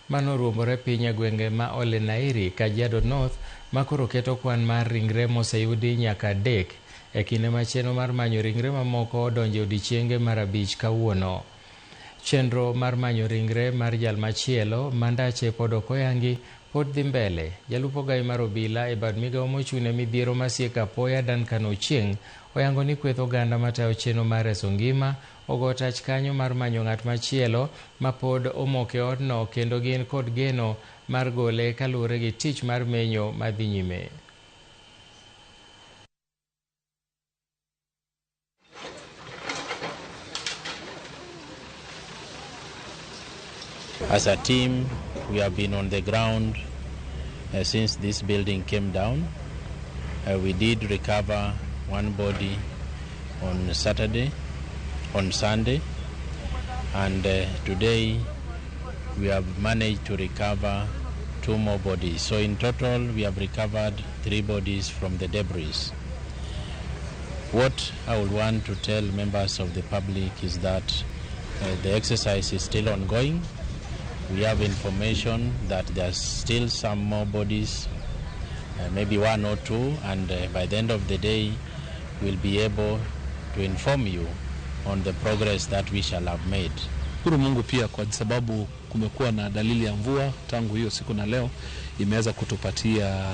manoruomore piny gwenge ma Ole Nairi, Kajiado North, makoro keto kwan mar ringre moseyudi nyaka 3 e kinde ma chenro mar manyo ringre mamoko donjo odiechienge mar 5 kawuono. Chenro mar manyo ringre mar jal machielo mandache pod ok oyangi pod dhi mbele. Jalup ogai mar obila e bad migawo mochune midhiero masiek apoya Duncan Ochieng oyango ni kweth oganda matayo chenro mar reso ngima ogo tach kanyo mar manyo ng'at machielo ma pod omoke odno kendo gin kod geno mar gole kaluwore gi tich mar menyo madhi nyime. As a team, we have been on the ground since this building came down. We did recover one body on Sunday, and today we have managed to recover 2 more bodies. So in total, we have recovered 3 bodies from the debris. What I would want to tell members of the public is that the exercise is still ongoing. We have information that there's still some more bodies, maybe 1 or 2, and by the end of the day, we'll be able to inform you on the progress that we shall have made. Shukuru Mungu pia kwa sababu kumekuwa na dalili ya mvua tangu hiyo siku na leo imeweza kutupatia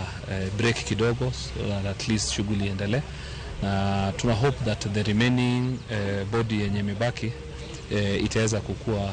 break kidogo, so at least shughuli iendelee, na tuna hope that the remaining body yenye imebaki itaweza kukua